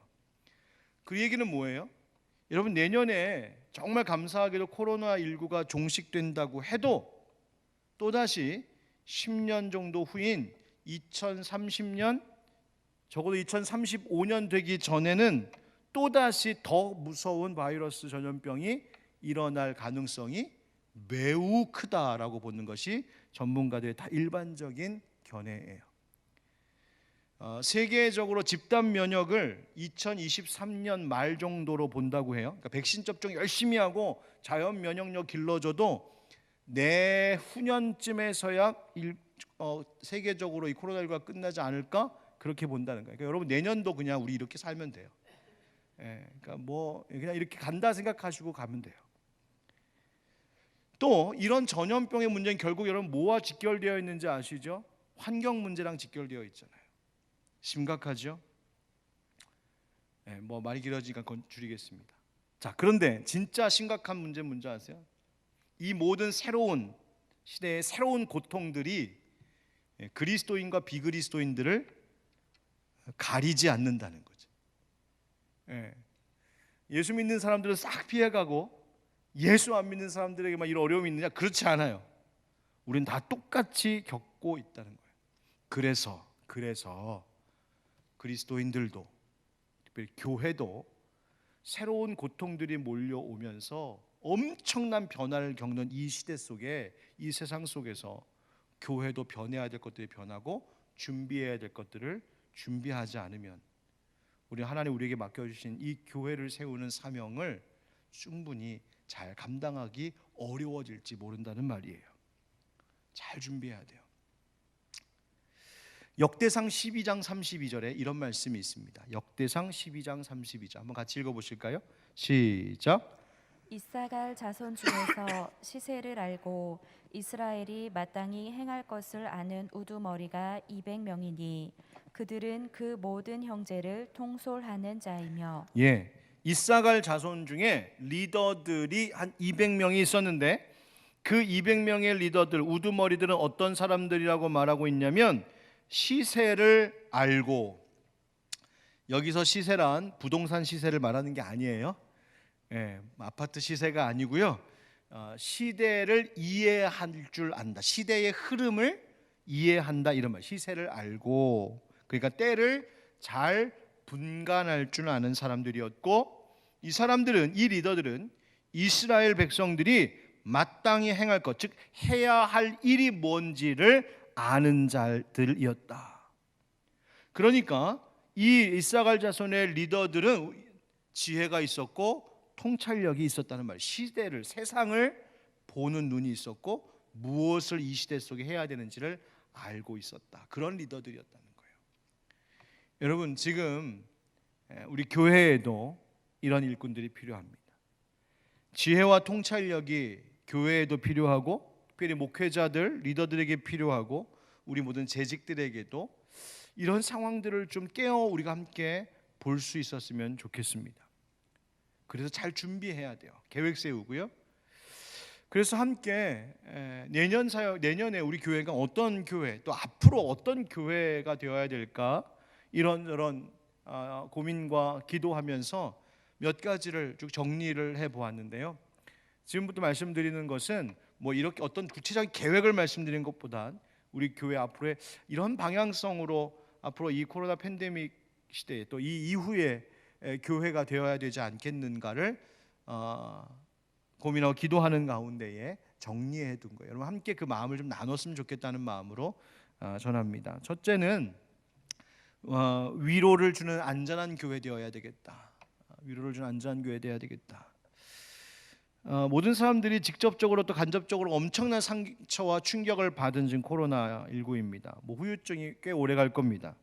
그 얘기는 뭐예요? 여러분 내년에 정말 감사하게도 코로나19가 종식된다고 해도 또다시 10년 정도 후인 2030년 적어도 2035년 되기 전에는 또다시 더 무서운 바이러스 전염병이 일어날 가능성이 매우 크다라고 보는 것이 전문가들의 다 일반적인 견해예요. 세계적으로 집단 면역을 2023년 말 정도로 본다고 해요. 그러니까 백신 접종 열심히 하고 자연 면역력 길러줘도 내후년쯤에서야 세계적으로 이 코로나19가 끝나지 않을까 그렇게 본다는 거예요. 그러니까 여러분 내년도 그냥 우리 이렇게 살면 돼요. 그러니까 뭐 그냥 이렇게 간다 생각하시고 가면 돼요. 또 이런 전염병의 문제는 결국 여러분 뭐와 직결되어 있는지 아시죠? 환경 문제랑 직결되어 있잖아요. 심각하죠? 뭐 말이 길어지니까 줄이겠습니다. 자, 그런데 진짜 심각한 문제는 뭔지 아세요? 이 모든 새로운 시대의 새로운 고통들이 그리스도인과 비그리스도인들을 가리지 않는다는 거죠. 예. 예수 믿는 사람들은 싹 피해가고 예수 안 믿는 사람들에게만 이런 어려움이 있느냐? 그렇지 않아요. 우리는 다 똑같이 겪고 있다는 거예요. 그래서 그리스도인들도, 특별히 교회도 새로운 고통들이 몰려오면서 엄청난 변화를 겪는 이 시대 속에, 이 세상 속에서 교회도 변해야 될 것들이 변하고 준비해야 될 것들을 준비하지 않으면 우리 하나님 우리에게 맡겨주신 이 교회를 세우는 사명을 충분히 잘 감당하기 어려워질지 모른다는 말이에요. 잘 준비해야 돼요. 역대상 12장 32절에 이런 말씀이 있습니다. 역대상 12장 32절 한번 같이 읽어보실까요? 시작. 이사갈 자손 중에서 시세를 알고 이스라엘이 마땅히 행할 것을 아는 우두머리가 200명이니 그들은 그 모든 형제를 통솔하는 자이며. 예, 이사갈 자손 중에 리더들이 한 200명이 있었는데 그 200명의 리더들, 우두머리들은 어떤 사람들이라고 말하고 있냐면 시세를 알고, 여기서 시세란 부동산 시세를 말하는 게 아니에요. 예, 아파트 시세가 아니고요. 시대를 이해할 줄 안다. 시대의 흐름을 이해한다 이런 말. 시세를 알고, 그러니까 때를 잘 분간할 줄 아는 사람들이었고, 이 사람들은, 이 리더들은 이스라엘 백성들이 마땅히 행할 것, 즉 해야 할 일이 뭔지를 아는 자들이었다. 그러니까 이 이사갈 자손의 리더들은 지혜가 있었고 통찰력이 있었다는 말. 시대를, 세상을 보는 눈이 있었고 무엇을 이 시대 속에 해야 되는지를 알고 있었다. 그런 리더들이었다는 거예요. 여러분, 지금 우리 교회에도 이런 일꾼들이 필요합니다. 지혜와 통찰력이 교회에도 필요하고, 특별히 목회자들, 리더들에게 필요하고, 우리 모든 재직들에게도 이런 상황들을 좀 깨어 우리가 함께 볼 수 있었으면 좋겠습니다. 그래서 잘 준비해야 돼요. 계획 세우고요. 그래서 함께 내년에 우리 교회가 어떤 교회, 또 앞으로 어떤 교회가 되어야 될까, 이런저런 고민과 기도하면서 몇 가지를 쭉 정리를 해보았는데요. 지금부터 말씀드리는 것은 뭐 이렇게 어떤 구체적인 계획을 말씀드리는 것보단 우리 교회 앞으로의 이런 방향성으로 앞으로 이 코로나 팬데믹 시대에 또 이 이후에 교회가 되어야 되지 않겠는가를 고민하고 기도하는 가운데에 정리해 둔 거예요. 여러분 함께 그 마음을 좀 나눴으면 좋겠다는 마음으로 전합니다. 첫째는 위로를 주는 안전한 교회 되어야 되겠다. 위로를 주는 안전한 교회 되어야 되겠다. 모든 사람들이 직접적으로 또 간접적으로 엄청난 상처와 충격을 받은 지금 코로나19입니다. 뭐 후유증이 꽤 오래 갈 겁니다.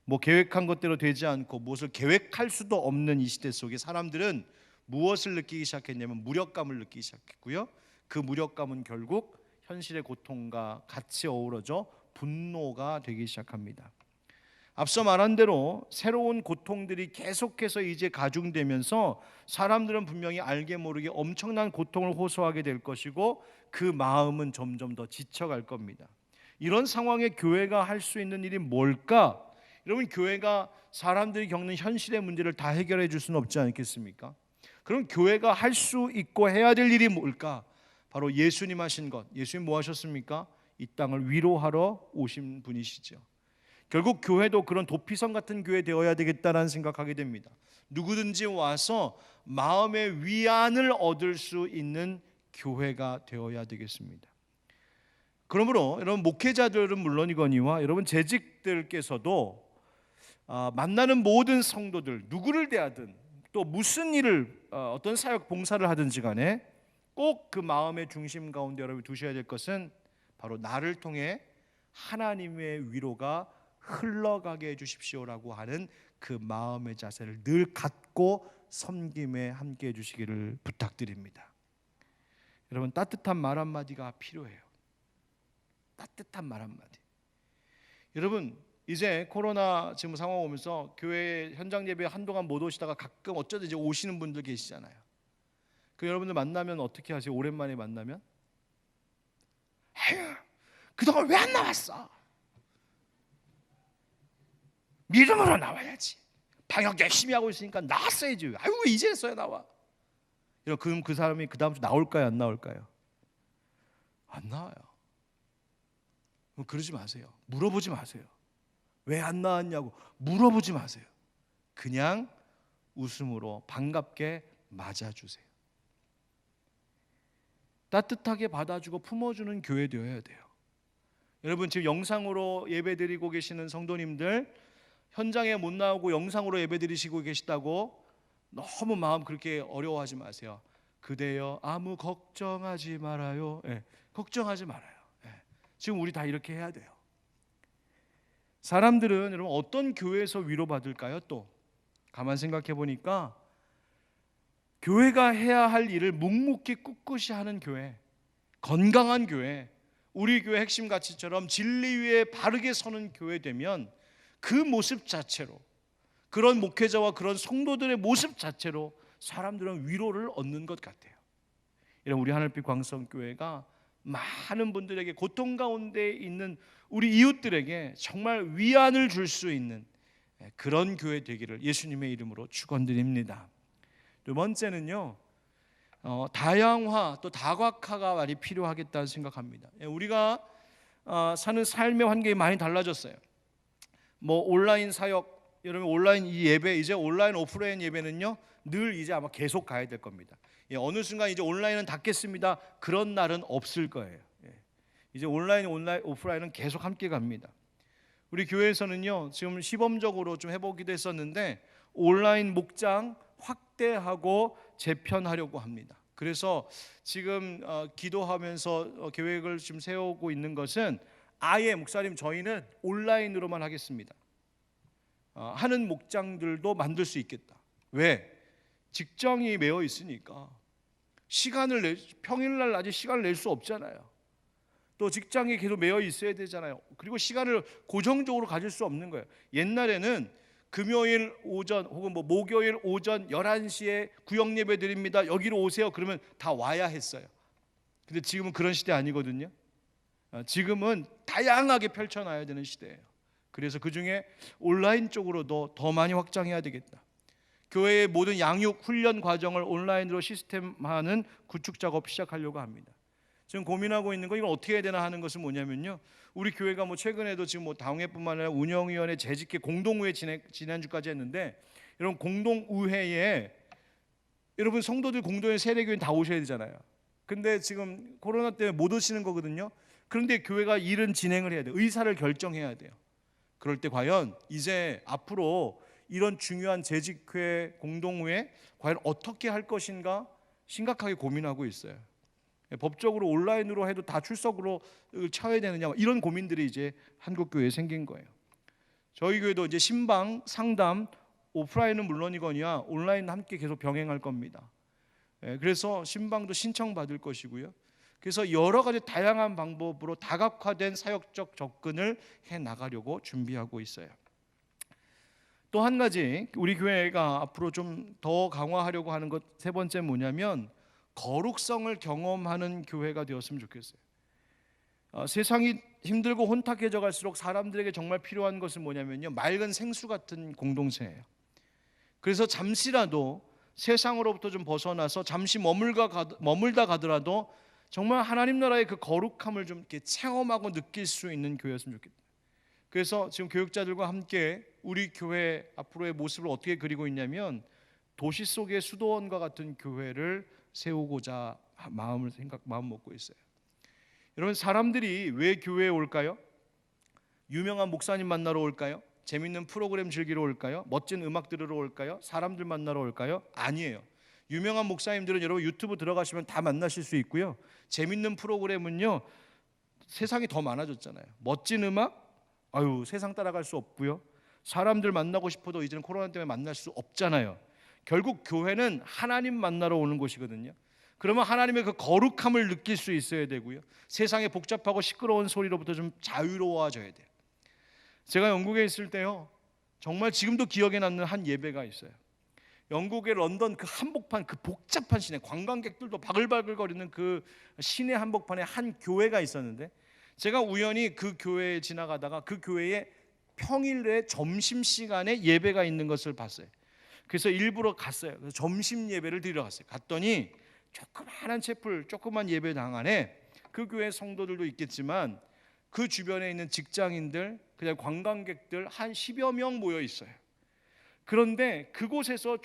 뭐 계획한 것대로 되지 않고 무엇을 계획할 수도 없는 이 시대 속에 사람들은 무엇을 느끼기 시작했냐면 무력감을 느끼기 시작했고요. 그 무력감은 결국 현실의 고통과 같이 어우러져 분노가 되기 시작합니다. 앞서 말한 대로 새로운 고통들이 계속해서 이제 가중되면서 사람들은 분명히 알게 모르게 엄청난 고통을 호소하게 될 것이고 그 마음은 점점 더 지쳐갈 겁니다. 이런 상황에 교회가 할 수 있는 일이 뭘까? 여러분, 교회가 사람들이 겪는 현실의 문제를 다 해결해 줄 수는 없지 않겠습니까? 그럼 교회가 할 수 있고 해야 될 일이 뭘까? 바로 예수님 하신 것. 예수님 뭐 하셨습니까? 이 땅을 위로하러 오신 분이시죠. 결국 교회도 그런 도피성 같은 교회 되어야 되겠다라는 생각하게 됩니다. 누구든지 와서 마음의 위안을 얻을 수 있는 교회가 되어야 되겠습니다. 그러므로 여러분 목회자들은 물론이거니와 여러분 재직들께서도 만나는 모든 성도들 누구를 대하든 또 무슨 일을 어떤 사역 봉사를 하든지 간에 꼭 그 마음의 중심 가운데 여러분이 두셔야 될 것은 바로 나를 통해 하나님의 위로가 흘러가게 해주십시오라고 하는 그 마음의 자세를 늘 갖고 섬김에 함께 해주시기를 부탁드립니다. 여러분 따뜻한 말 한마디가 필요해요. 따뜻한 말 한마디. 여러분 이제 코로나 지금 상황 오면서 교회 현장 예배 한동안 못 오시다가 가끔 어쩌든지 오시는 분들 계시잖아요. 그 여러분들 만나면 어떻게 하세요? 오랜만에 만나면 아유 그동안 왜 안 나왔어? 믿음으로 나와야지. 방역 열심히 하고 있으니까 나왔어야지. 아유 왜 이제서야 나와? 이런 그럼 그 사람이 그 다음 주 나올까요? 안 나올까요? 안 나와요. 그러지 마세요. 물어보지 마세요. 왜 안 나왔냐고 물어보지 마세요. 그냥 웃음으로 반갑게 맞아주세요. 따뜻하게 받아주고 품어주는 교회 되어야 돼요. 여러분 지금 영상으로 예배드리고 계시는 성도님들, 현장에 못 나오고 영상으로 예배드리시고 계시다고 너무 마음 그렇게 어려워하지 마세요. 그대여 아무 걱정하지 말아요. 걱정하지 말아요. 지금 우리 다 이렇게 해야 돼요. 사람들은 여러분 어떤 교회에서 위로받을까요? 또 가만 생각해 보니까 교회가 해야 할 일을 묵묵히 꿋꿋이 하는 교회, 건강한 교회, 우리 교회 핵심 가치처럼 진리 위에 바르게 서는 교회 되면 그 모습 자체로, 그런 목회자와 그런 성도들의 모습 자체로 사람들은 위로를 얻는 것 같아요. 이런 우리 하늘빛 광성교회가 많은 분들에게 고통 가운데 있는 우리 이웃들에게 정말 위안을 줄 수 있는 그런 교회 되기를 예수님의 이름으로 축원드립니다. 두 번째는요, 다양화 또 다각화가 많이 필요하겠다 생각합니다. 우리가 사는 삶의 환경이 많이 달라졌어요. 뭐 온라인 사역, 여러분 온라인 이 예배, 이제 온라인 오프라인 예배는요 늘 이제 아마 계속 가야 될 겁니다. 어느 순간 이제 온라인은 닫겠습니다, 그런 날은 없을 거예요. 이제 온라인 오프라인은 계속 함께 갑니다. 우리 교회에서는요 지금 시범적으로 좀 해보기도 했었는데 온라인 목장 확대하고 재편하려고 합니다. 그래서 지금 기도하면서 계획을 지금 세우고 있는 것은 아예 목사님 저희는 온라인으로만 하겠습니다. 하는 목장들도 만들 수 있겠다. 왜? 직장이 매여 있으니까 평일날 낮에 시간을 낼 수 없잖아요. 또 직장이 계속 매여 있어야 되잖아요. 그리고 시간을 고정적으로 가질 수 없는 거예요. 옛날에는 금요일 오전 혹은 뭐 목요일 오전 11시에 구역 예배 드립니다, 여기로 오세요, 그러면 다 와야 했어요. 근데 지금은 그런 시대 아니거든요. 지금은 다양하게 펼쳐놔야 되는 시대예요. 그래서 그중에 온라인 쪽으로도 더 많이 확장해야 되겠다. 교회의 모든 양육 훈련 과정을 온라인으로 시스템화하는 구축 작업 시작하려고 합니다. 지금 고민하고 있는 거 이걸 어떻게 해야 되나 하는 것은 뭐냐면요, 우리 교회가 뭐 최근에도 지금 뭐 당회뿐만 아니라 운영위원회 재직회 공동의회 지난주까지 했는데, 여러분 공동의회에 여러분 성도들 공동회 세례교인 다 오셔야 되잖아요. 근데 지금 코로나 때문에 못 오시는 거거든요. 그런데 교회가 일은 진행을 해야 돼요. 의사를 결정해야 돼요. 그럴 때 과연 이제 앞으로 이런 중요한 재직회 공동회 과연 어떻게 할 것인가 심각하게 고민하고 있어요. 법적으로 온라인으로 해도 다 출석으로 쳐야 되느냐, 이런 고민들이 이제 한국 교회에 생긴 거예요. 저희 교회도 이제 신방, 상담, 오프라인은 물론이거니와 온라인 함께 계속 병행할 겁니다. 그래서 신방도 신청받을 것이고요. 그래서 여러 가지 다양한 방법으로 다각화된 사역적 접근을 해 나가려고 준비하고 있어요. 또 한 가지 우리 교회가 앞으로 좀 더 강화하려고 하는 것 세 번째 뭐냐면 거룩성을 경험하는 교회가 되었으면 좋겠어요. 세상이 힘들고 혼탁해져 갈수록 사람들에게 정말 필요한 것은 뭐냐면요, 맑은 생수 같은 공동체예요. 그래서 잠시라도 세상으로부터 좀 벗어나서 잠시 머물다 가더라도 정말 하나님 나라의 그 거룩함을 좀 이렇게 체험하고 느낄 수 있는 교회였으면 좋겠다. 그래서 지금 교육자들과 함께 우리 교회 앞으로의 모습을 어떻게 그리고 있냐면, 도시 속의 수도원과 같은 교회를 세우고자 마음 먹고 있어요. 여러분 사람들이 왜 교회에 올까요? 유명한 목사님 만나러 올까요? 재밌는 프로그램 즐기러 올까요? 멋진 음악 들으러 올까요? 사람들 만나러 올까요? 아니에요. 유명한 목사님들은 여러분 유튜브 들어가시면 다 만나실 수 있고요. 재밌는 프로그램은요, 세상이 더 많아졌잖아요. 멋진 음악? 세상 따라갈 수 없고요. 사람들 만나고 싶어도 이제는 코로나 때문에 만날 수 없잖아요. 결국 교회는 하나님 만나러 오는 곳이거든요. 그러면 하나님의 그 거룩함을 느낄 수 있어야 되고요. 세상의 복잡하고 시끄러운 소리로부터 좀 자유로워져야 돼요. 제가 영국에 있을 때요, 정말 지금도 기억에 남는 한 예배가 있어요. 영국의 런던 그 한복판, 그 복잡한 시내, 관광객들도 바글바글거리는 그 시내 한복판에 한 교회가 있었는데, 제가 우연히 그 교회에 지나가다가 그 교회에 평일에 점심시간에 예배가 있는 것을 봤어요. 그래서 일부러 갔어요. 그래서 점심 예배를 드리러 갔어요. 갔더니 조그마한 채플, 조그만 예배당 안에 그 교회 성도들도 있겠지만 그 주변에 있는 직장인들, 그냥 관광객들 한 10여 명 모여 있어요. 그런데 그곳에서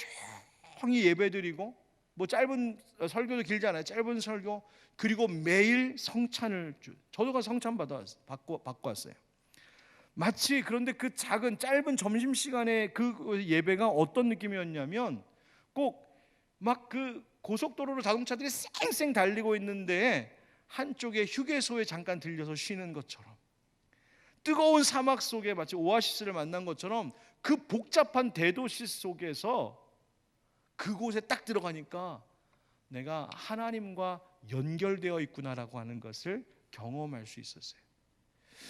조용히 예배드리고, 뭐 짧은 설교도 길지 않아요. 짧은 설교, 그리고 매일 성찬을 저도 가서 성찬 받고 왔어요. 마치 그런데 그 작은 짧은 점심시간에 그 예배가 어떤 느낌이었냐면 꼭 막 그 고속도로로 자동차들이 쌩쌩 달리고 있는데 한쪽에 휴게소에 잠깐 들려서 쉬는 것처럼, 뜨거운 사막 속에 마치 오아시스를 만난 것처럼 그 복잡한 대도시 속에서 그곳에 딱 들어가니까 내가 하나님과 연결되어 있구나라고 하는 것을 경험할 수 있었어요.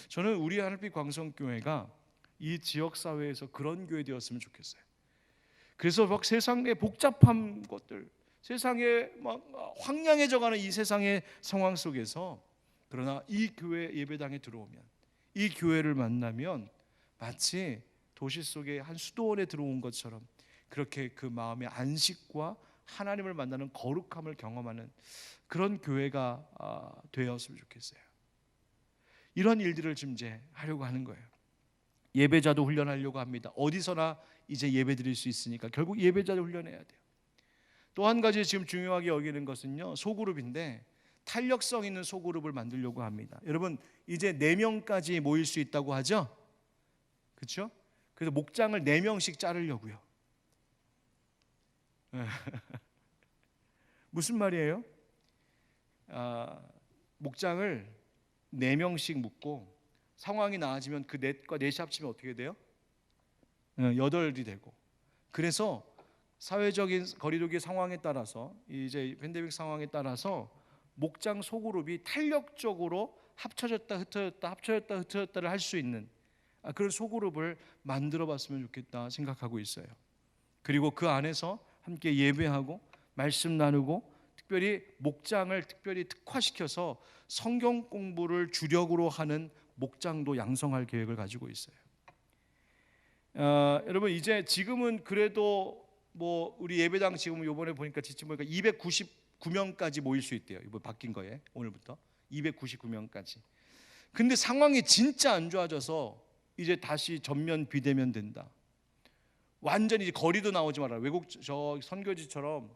저는 우리 하늘빛 광성교회가 이 지역사회에서 그런 교회 되었으면 좋겠어요. 그래서 막 세상의 복잡한 것들, 세상에 막 황량해져가는 이 세상의 상황 속에서, 그러나 이 교회 예배당에 들어오면, 이 교회를 만나면 마치 도시 속에 한 수도원에 들어온 것처럼 그렇게 그 마음의 안식과 하나님을 만나는 거룩함을 경험하는 그런 교회가 되었으면 좋겠어요. 이런 일들을 지금 이제 하려고 하는 거예요. 예배자도 훈련하려고 합니다. 어디서나 이제 예배 드릴 수 있으니까 결국 예배자도 훈련해야 돼요. 또 한 가지 지금 중요하게 여기는 것은요, 소그룹인데 탄력성 있는 소그룹을 만들려고 합니다. 여러분, 이제 4명까지 모일 수 있다고 하죠? 그렇죠? 그래서 목장을 4명씩 자르려고요. 무슨 말이에요? 목장을 4명씩 묶고 상황이 나아지면 그 넷과 넷이 합치면 어떻게 돼요? 8이 되고, 그래서 사회적인 거리두기 상황에 따라서, 이제 팬데믹 상황에 따라서 목장 소그룹이 탄력적으로 합쳐졌다 흩어졌다 합쳐졌다 흩어졌다를 할 수 있는 그런 소그룹을 만들어 봤으면 좋겠다 생각하고 있어요. 그리고 그 안에서 함께 예배하고 말씀 나누고, 특별히 목장을 특별히 특화시켜서 성경 공부를 주력으로 하는 목장도 양성할 계획을 가지고 있어요. 여러분, 이제 지금은 그래도 뭐 우리 예배당 지금 요번에 보니까 지침 보니까 299명까지 모일 수 있대요. 이번 바뀐 거예요. 오늘부터 299명까지. 근데 상황이 진짜 안 좋아져서 이제 다시 전면 비대면 된다. 완전히 이제 거리도 나오지 말아요. 외국 저 선교지처럼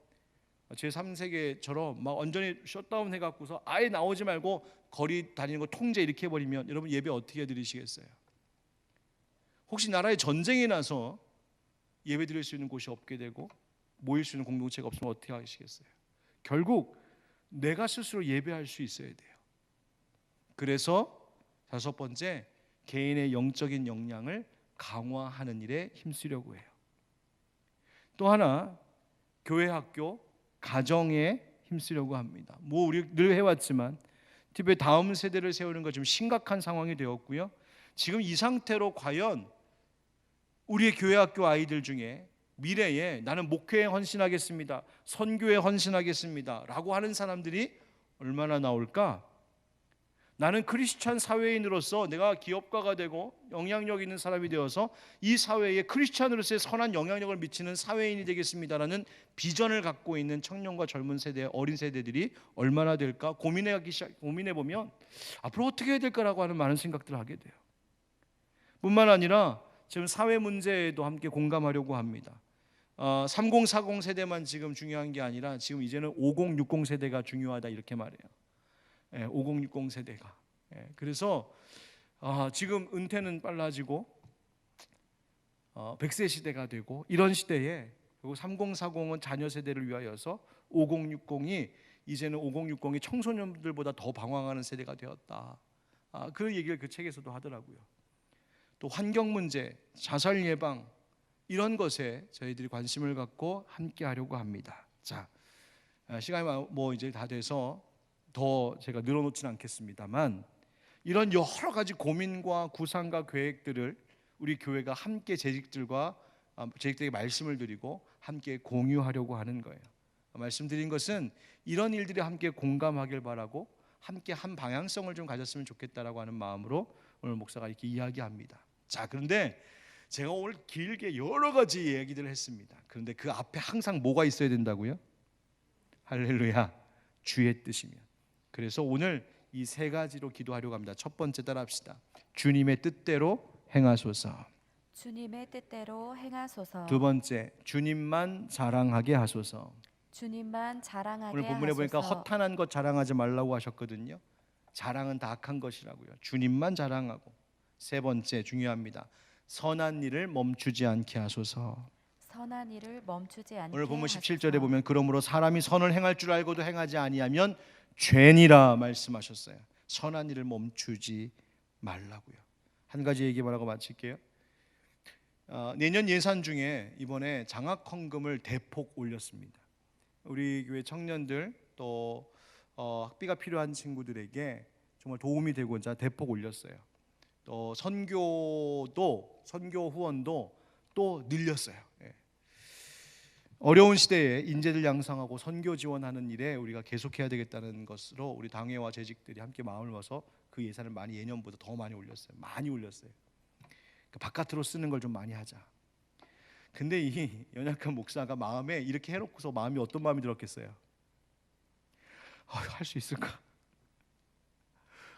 제3세계처럼 막 완전히 셧다운 해갖고서 아예 나오지 말고 거리 다니는 거 통제 이렇게 해버리면 여러분 예배 어떻게 드리시겠어요? 혹시 나라에 전쟁이 나서 예배 드릴 수 있는 곳이 없게 되고 모일 수 있는 공동체가 없으면 어떻게 하시겠어요? 결국 내가 스스로 예배할 수 있어야 돼요. 그래서 5번째, 개인의 영적인 역량을 강화하는 일에 힘쓰려고 해요. 또 하나, 교회, 학교, 가정에 힘쓰려고 합니다. 뭐 우리 늘 해왔지만 특별히 다음 세대를 세우는 거 좀 심각한 상황이 되었고요. 지금 이 상태로 과연 우리의 교회, 학교 아이들 중에 미래에 나는 목회에 헌신하겠습니다, 선교에 헌신하겠습니다 라고 하는 사람들이 얼마나 나올까? 나는 크리스찬 사회인으로서 내가 기업가가 되고 영향력 있는 사람이 되어서 이 사회에 크리스찬으로서의 선한 영향력을 미치는 사회인이 되겠습니다라는 비전을 갖고 있는 청년과 젊은 세대, 어린 세대들이 얼마나 될까 고민해보면 앞으로 어떻게 해야 될까라고 하는 많은 생각들을 하게 돼요. 뿐만 아니라 지금 사회 문제에도 함께 공감하려고 합니다. 3040 세대만 지금 중요한 게 아니라 지금 이제는 5060 세대가 중요하다 이렇게 말해요. 5060 세대가. 그래서 지금 은퇴는 빨라지고 100세 시대가 되고 이런 시대에, 그리고 3040은 자녀 세대를 위하여서 5060이 이제는 5060이 청소년들보다 더 방황하는 세대가 되었다. 그 얘기를 그 책에서도 하더라고요. 또 환경 문제, 자살 예방 이런 것에 저희들이 관심을 갖고 함께 하려고 합니다. 자, 시간이 뭐 이제 다 돼서 더 제가 늘어놓지는 않겠습니다만 이런 여러 가지 고민과 구상과 계획들을 우리 교회가 함께 재직들에게 말씀을 드리고 함께 공유하려고 하는 거예요. 말씀드린 것은 이런 일들이 함께 공감하길 바라고 함께 한 방향성을 좀 가졌으면 좋겠다라고 하는 마음으로 오늘 목사가 이렇게 이야기합니다. 자, 그런데 제가 오늘 길게 여러 가지 얘기들을 했습니다. 그런데 그 앞에 항상 뭐가 있어야 된다고요? 할렐루야, 주의 뜻이면. 그래서 오늘 이 세 가지로 기도하려고 합니다. 첫 번째 따라합시다. 주님의 뜻대로 행하소서. 주님의 뜻대로 행하소서. 두 번째, 주님만 자랑하게 하소서. 주님만 자랑하게 오늘 본문에 보니까 하소서. 허탄한 것 자랑하지 말라고 하셨거든요. 자랑은 다 악한 것이라고요. 주님만 자랑하고. 세 번째, 중요합니다. 선한 일을 멈추지 않게 하소서. 선한 일을 멈추지 않게 오늘 본문 하소서. 17절에 보면 그러므로 사람이 선을 행할 줄 알고도 행하지 아니하면 죄니라 말씀하셨어요. 선한 일을 멈추지 말라고요. 한 가지 얘기 말하고 마칠게요. 내년 예산 중에 이번에 장학 헌금을 대폭 올렸습니다. 우리 교회 청년들 또 학비가 필요한 친구들에게 정말 도움이 되고자 대폭 올렸어요. 또 선교 후원도 또 늘렸어요. 예. 어려운 시대에 인재들 양성하고 선교 지원하는 일에 우리가 계속해야 되겠다는 것으로 우리 당회와 재직들이 함께 마음을 모아서 그 예산을 많이 예년보다 더 많이 올렸어요. 많이 올렸어요. 그러니까 바깥으로 쓰는 걸 좀 많이 하자. 근데 이 연약한 목사가 마음에 이렇게 해놓고서 마음이 어떤 마음이 들었겠어요? 할 수 있을까?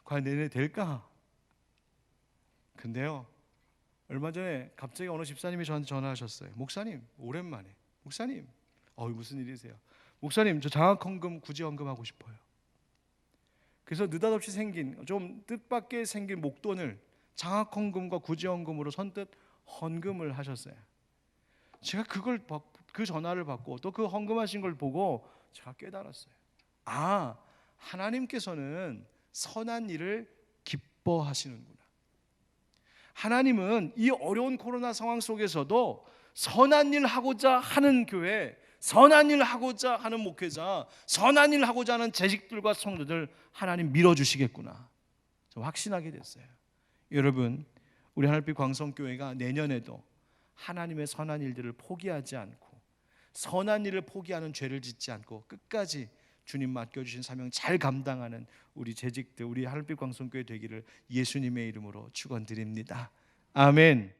과연 내년에 될까? 근데요, 얼마 전에 갑자기 어느 집사님이 저한테 전화하셨어요. 목사님, 오랜만에. 목사님, 무슨 일이세요? 목사님, 저 장학헌금 구제헌금하고 싶어요. 그래서 느닷없이 생긴 좀 뜻밖의 생긴 목돈을 장학헌금과 구제헌금으로 선뜻 헌금을 하셨어요. 제가 그 전화를 받고 또 그 헌금하신 걸 보고 제가 깨달았어요. 하나님께서는 선한 일을 기뻐하시는구나. 하나님은 이 어려운 코로나 상황 속에서도 선한 일 하고자 하는 교회, 선한 일 하고자 하는 목회자, 선한 일 하고자 하는 재직들과 성도들 하나님 밀어주시겠구나, 좀 확신하게 됐어요. 여러분, 우리 하늘빛 광성교회가 내년에도 하나님의 선한 일들을 포기하지 않고, 선한 일을 포기하는 죄를 짓지 않고 끝까지 주님 맡겨주신 사명 잘 감당하는 우리 재직들, 우리 하늘빛 광성교회 되기를 예수님의 이름으로 축원드립니다. 아멘.